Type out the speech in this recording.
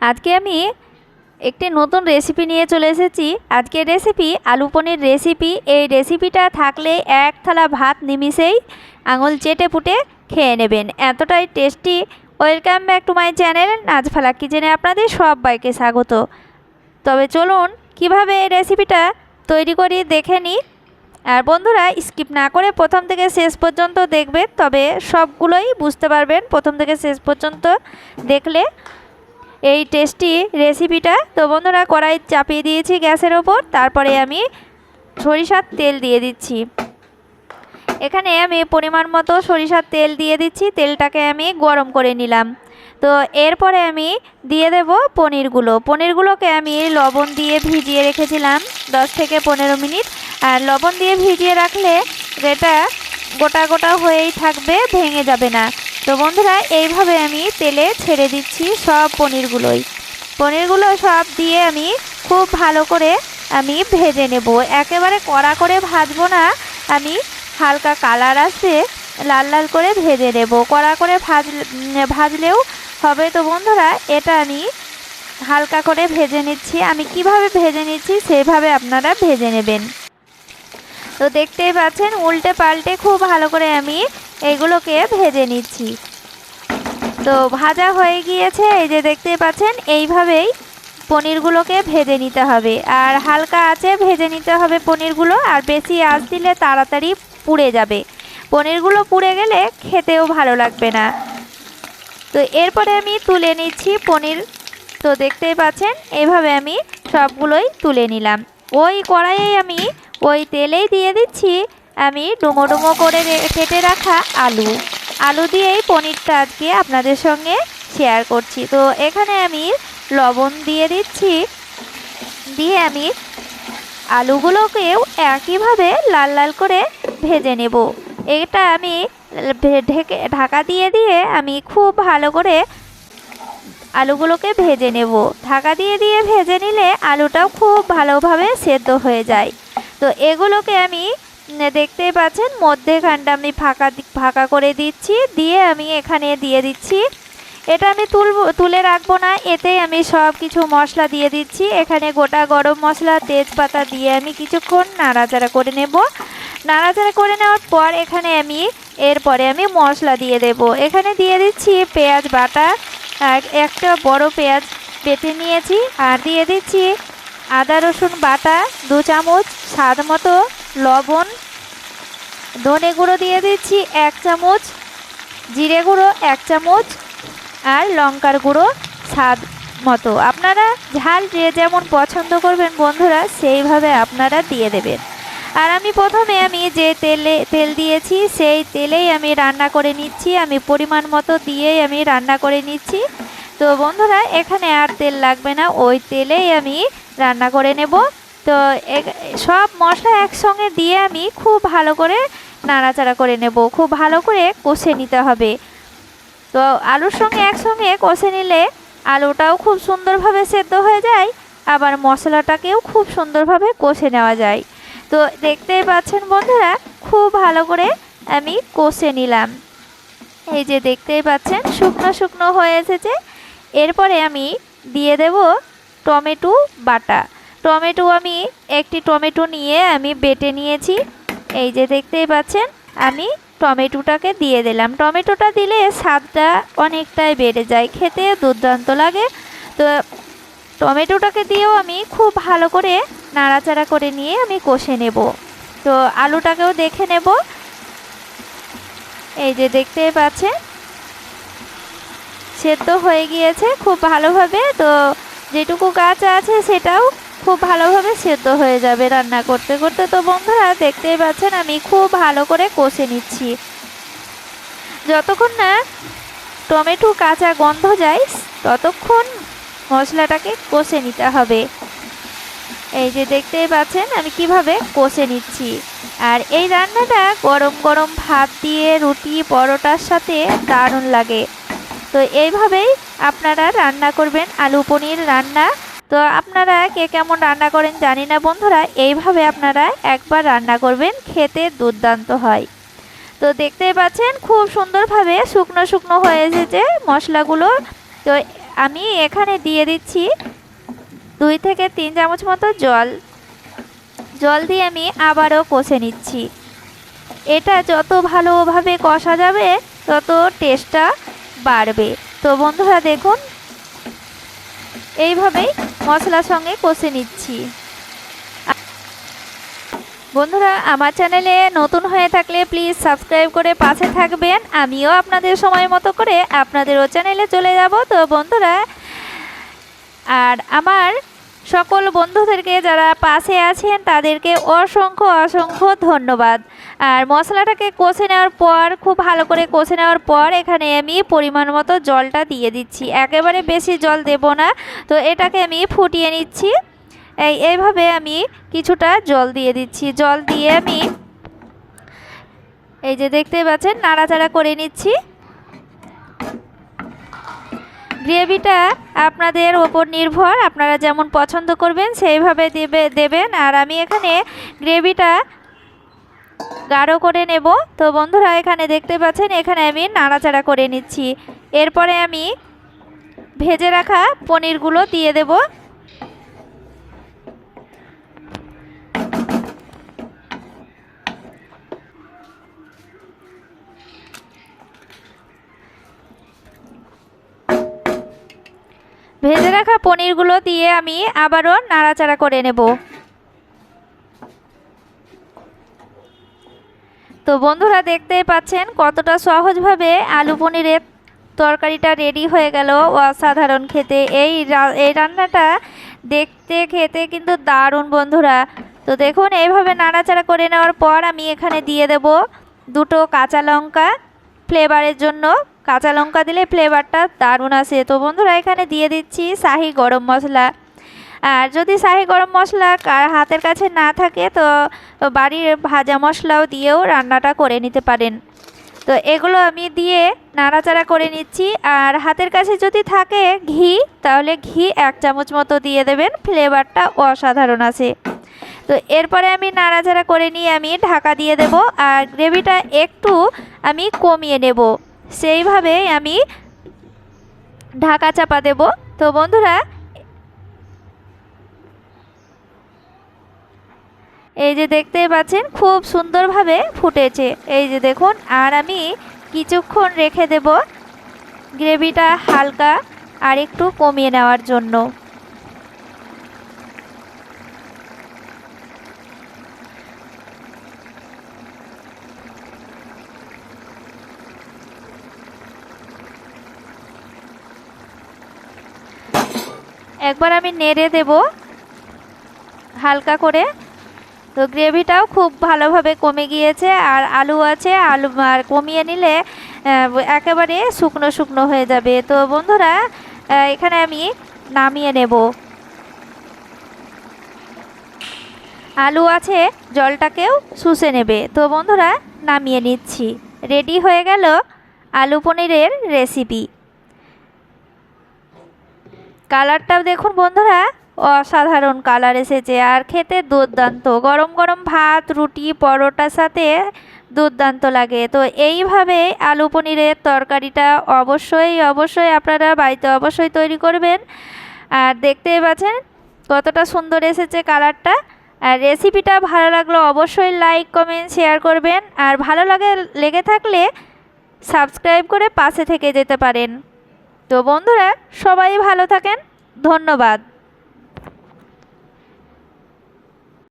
আজকে আমি একটি নতুন রেসিপি নিয়ে চলে এসেছি। আজকের রেসিপি আলু পনির রেসিপি। এই রেসিপিটা থাকলে এক থালা ভাত নিমিষেই আঙুল চেটে পুটে খেয়ে নেবেন, এতটাই tasty. Welcome back to my channel Nazfalak কিচেনে আপনাদের সবাইকে স্বাগত। তবে চলুন কিভাবে এই রেসিপিটা তৈরি করি দেখে নিই। আর বন্ধুরা, স্কিপ না করে প্রথম থেকে শেষ পর্যন্ত দেখবেন, তবে সবগুলোই বুঝতে পারবেন প্রথম থেকে শেষ পর্যন্ত দেখলে এই টেস্টি রেসিপিটা। তো বন্ধুরা, কড়াই চাপিয়ে দিয়েছি গ্যাসের ওপর, তারপরে আমি সরিষার তেল দিয়ে দিচ্ছি। এখানে আমি পরিমাণ মতো সরিষার তেল দিয়ে দিচ্ছি, তেলটাকে আমি গরম করে নিলাম। তো এরপরে আমি দিয়ে দেব পনিরগুলোকে আমি লবণ দিয়ে ভিজিয়ে রেখেছিলাম 10 থেকে 15 মিনিট। আর লবণ দিয়ে ভিজিয়ে রাখলে এটা গোটা গোটা হয়েই থাকবে, ভেঙে যাবে না। তো বন্ধুরা, এইভাবে আমি তেলে ছেড়ে দিচ্ছি সব পনিরগুলো সব দিয়ে আমি খুব ভালো করে আমি ভেজে নেব। একেবারে কড়া করে ভাজবো না, আমি হালকা কালার আসবে লাল লাল করে ভেজে নেব। কড়া করে ভাজলেও হবে। তো বন্ধুরা, এটা আমি হালকা করে ভেজে নিচ্ছি। আমি কিভাবে ভেজে নিচ্ছি সেইভাবে আপনারা ভেজে নেবেন। তো দেখতেই পাচ্ছেন উল্টে পাল্টে খুব ভালো করে আমি এগুলোকে ভেজে নিচ্ছি। তো ভাজা হয়ে গিয়েছে, এই যে দেখতেই পাচ্ছেন এইভাবেই পনিরগুলোকে ভেজে নিতে হবে। আর হালকা আঁচে ভেজে নিতে হবে পনিরগুলো, আর বেশি আঁচ দিলে তাড়াতাড়ি পুড়ে যাবে। পনিরগুলো পুড়ে গেলে খেতেও ভালো লাগবে না। তো এরপরে আমি তুলে নিচ্ছি পনির। তো দেখতেই পাচ্ছেন এইভাবে আমি সবগুলোই তুলে নিলাম। ওই কড়াইয়ে আমি ওই তেলেই দিয়ে দিচ্ছি আমি ডুমো ডুমো করে কেটে রাখা আলু দিয়েই পনিরটা আজকে আপনাদের সঙ্গে শেয়ার করছি। তো এখানে আমি লবণ দিয়ে দিচ্ছি, দিয়ে আমি আলুগুলোকেও একইভাবে লাল লাল করে ভেজে নেব। এটা আমি ঢাকা দিয়ে দিয়ে আমি খুব ভালো করে আলুগুলোকে ভেজে নেব। ঢাকা দিয়ে দিয়ে ভেজে নিলে আলুটাও খুব ভালোভাবে সেদ্ধ হয়ে যায়। তো এগুলোকে আমি দেখতেই পাচ্ছেন মধ্যেখানটা আমি ফাঁকা করে দিচ্ছি, দিয়ে আমি এখানে দিয়ে দিচ্ছি। এটা আমি তুলে রাখবো না, এতেই আমি সব কিছু মশলা দিয়ে দিচ্ছি। এখানে গোটা গরম মশলা তেজপাতা দিয়ে আমি কিছুক্ষণ নাড়াচাড়া করে নেব। নাড়াচাড়া করে নেওয়ার পর এখানে এরপরে আমি মশলা দিয়ে দেব। এখানে দিয়ে দিচ্ছি পেঁয়াজ বাটা, আর একটা বড় পেঁয়াজ বেটে নিয়েছি। আর দিয়ে দিচ্ছি আদা রসুন বাটা 2 চামচ, স্বাদ মতো লবণ, ধনে গুঁড়ো দিয়ে দিচ্ছি 1 চামচ, জিরে গুঁড়ো 1 চামচ, আর লঙ্কার গুঁড়ো স্বাদ মতো। আপনারা ঝাল যে যেমন পছন্দ করবেন বন্ধুরা, সেইভাবে আপনারা দিয়ে দেবেন। আর আমি প্রথমে যে তেল দিয়েছি সেই তেলেই আমি রান্না করে নিচ্ছি। আমি পরিমাণ মতো দিয়েই আমি রান্না করে নিচ্ছি। তো বন্ধুরা, এখানে আর তেল লাগবে না, ওই তেলেই আমি রান্না করে নেব। তো সব মশলা একসঙ্গে দিয়ে আমি খুব ভালো করে নাড়াচাড়া করে নেব, খুব ভালো করে কষে নিতে হবে। তো আলুর সঙ্গে একসঙ্গে কষে নিলে আলুটাও খুব সুন্দরভাবে সেদ্ধ হয়ে যায়, আবার মশলাটাকেও খুব সুন্দরভাবে কষে নেওয়া যায়। তো দেখতেই পাচ্ছেন বন্ধুরা, খুব ভালো করে আমি কষে নিলাম। এই যে দেখতেই পাচ্ছেন শুকনো শুকনো হয়ে এসেছে। এরপরে আমি দিয়ে দেব টমেটো বাটা। আমি একটি টমেটো নিয়ে আমি বেটে নিয়েছি। এই যে দেখতেই পাচ্ছেন আমি টমেটোটাকে দিয়ে দিলাম। টমেটোটা দিলে স্বাদটা অনেকটাই বেড়ে যায়, খেতে দুর্দান্ত লাগে। তো টমেটোটাকে দিয়েও আমি খুব ভালো করে নাড়াচাড়া করে নিয়ে আমি কষে নেব। তো আলুটাকেও দেখে নেব। এই যে দেখতেই পাচ্ছেন সেদ্ধ হয়ে গিয়েছে খুব ভালোভাবে। তো যেটুকু কাঁচা আছে সেটাও খুব ভালোভাবে সেদ্ধ হয়ে যাবে রান্না করতে করতে। তো বন্ধুরা, দেখতেই পাচ্ছেন আমি খুব ভালো করে কষে নিচ্ছি। যতক্ষণ না টমেটো কাঁচা গন্ধ যায় ততক্ষণ মশলাটাকে কষে নিতে হবে। এই যে দেখতেই পাচ্ছেন আমি কিভাবে কষে নিচ্ছি। আর এই রান্নাটা গরম গরম ভাত দিয়ে রুটি পরোটার সাথে দারুণ লাগে। তো এইভাবেই আপনারা রান্না করবেন আলু পনির রান্না। তো আপনারা কে কেমন রান্না করেন জানি না বন্ধুরা, এইভাবে আপনারা একবার রান্না করবেন, খেতে দুর্দান্ত হয়। তো দেখতেই পাচ্ছেন খুব সুন্দরভাবে শুকনো শুকনো হয়ে এসেছে মশলাগুলো। তো আমি এখানে দিয়ে দিচ্ছি 2 থেকে 3 চামচ মতো জল দিয়ে আমি আবারও কষে নিচ্ছি। এটা যত ভালোভাবে কষা যাবে তত টেস্টটা বাড়বে। তো বন্ধুরা দেখুন এইভাবেই মশলার সঙ্গে কষে নিচ্ছি। বন্ধুরা আমার চ্যানেলে নতুন হয়ে থাকলে প্লিজ সাবস্ক্রাইব করে পাশে থাকবেন। আমিও আপনাদের সময় মতো করে আপনাদেরও চ্যানেলে চলে যাব। তো বন্ধুরা আর আমার সকল বন্ধুদেরকে যারা পাশে আছেন তাদেরকে অসংখ্য ধন্যবাদ। আর মশলাটাকে কষে নেওয়ার পর খুব ভালো করে কষে নেওয়ার পর এখানে আমি পরিমাণ মতো জলটা দিয়ে দিচ্ছি। একেবারে বেশি জল দেব না। তো এটাকে আমি ফুটিয়ে নিচ্ছি। এইভাবে আমি কিছুটা জল দিয়ে দিচ্ছি। জল দিয়ে আমি এই যে দেখতে পাচ্ছেন নাড়াচাড়া করে নিচ্ছি। গ্রেভিটা আপনাদের ওপর নির্ভর, আপনারা যেমন পছন্দ করবেন সেইভাবে দেবেন। আর আমি এখানে গ্রেভিটা গাঢ় করে নেব। তো বন্ধুরা এখানে দেখতে পাচ্ছেন এখানে আমি নাড়াচাড়া করে নিচ্ছি। এরপরে আমি ভেজে রাখা পনিরগুলো দিয়ে দেব। ভেজে রাখা পনিরগুলো দিয়ে আমি আবারও নাড়াচাড়া করে নেব। তো বন্ধুরা দেখতেই পাচ্ছেন কতটা সহজভাবে আলু পনিরের তরকারিটা রেডি হয়ে গেল। অসাধারণ খেতে এই রান্নাটা দেখতে খেতে কিন্তু দারুণ বন্ধুরা। তো দেখুন এইভাবে নাড়াচাড়া করে নেওয়ার পর আমি এখানে দিয়ে দেব 2টো কাঁচা লঙ্কা। ফ্লেভারের জন্য কাঁচা লঙ্কা দিলে ফ্লেভারটা দারুণ আসে। তো বন্ধুরা এখানে দিয়ে দিচ্ছি শাহি গরম মশলা। আর যদি শাহি গরম মশলা হাতের কাছে না থাকে তো বাড়ির ভাজা মশলাও দিয়েও রান্নাটা করে নিতে পারেন। তো এগুলো আমি দিয়ে নাড়াচাড়া করে নিচ্ছি। আর হাতের কাছে যদি থাকে ঘি তাহলে ঘি 1 চামচ মতো দিয়ে দেবেন, ফ্লেভারটা অসাধারণ আসে। তো এরপরে আমি নাড়াচাড়া করে নিয়ে আমি ঢাকা দিয়ে দেব। আর গ্রেভিটা একটু আমি কমিয়ে নেব, সেইভাবে আমি ঢাকা চাপা দেব। তো বন্ধুরা এই যে দেখতেই পাচ্ছেন খুব সুন্দরভাবে ফুটেছে। এই যে দেখুন আর আমি কিছুক্ষণ রেখে দেব গ্রেভিটা হালকা আর একটু কমিয়ে নেওয়ার জন্য। একবার আমি নেড়ে দেব হালকা করে। তো গ্রেভিটাও খুব ভালোভাবে কমে গিয়েছে। আর আলু আছে, আলু আর কমিয়ে নিলে একেবারে শুকনো শুকনো হয়ে যাবে। তো বন্ধুরা এখানে আমি নামিয়ে নেব। আলু আছে জলটাকেও শুষে নেবে। তো বন্ধুরা নামিয়ে নিচ্ছি। রেডি হয়ে গেল আলু পনিরের রেসিপি। কালারটাও দেখুন বন্ধুরা অসাধারণ কালার এসেছে আর খেতে দুর্দান্ত। গরম গরম ভাত, রুটি, পরোটার সাথে দুর্দান্ত লাগে। তো এইভাবে আলু পনিরের তরকারিটা অবশ্যই আপনারা বাড়িতে অবশ্যই তৈরি করবেন। আর দেখতেই পাচ্ছেন কতটা সুন্দর এসেছে কালারটা। আর রেসিপিটা ভালো লাগলো অবশ্যই লাইক, কমেন্ট, শেয়ার করবেন। আর ভালো লেগে থাকলে সাবস্ক্রাইব করে পাশে থেকে যেতে পারেন। তো বন্ধুরা সবাই ভালো থাকেন, ধন্যবাদ।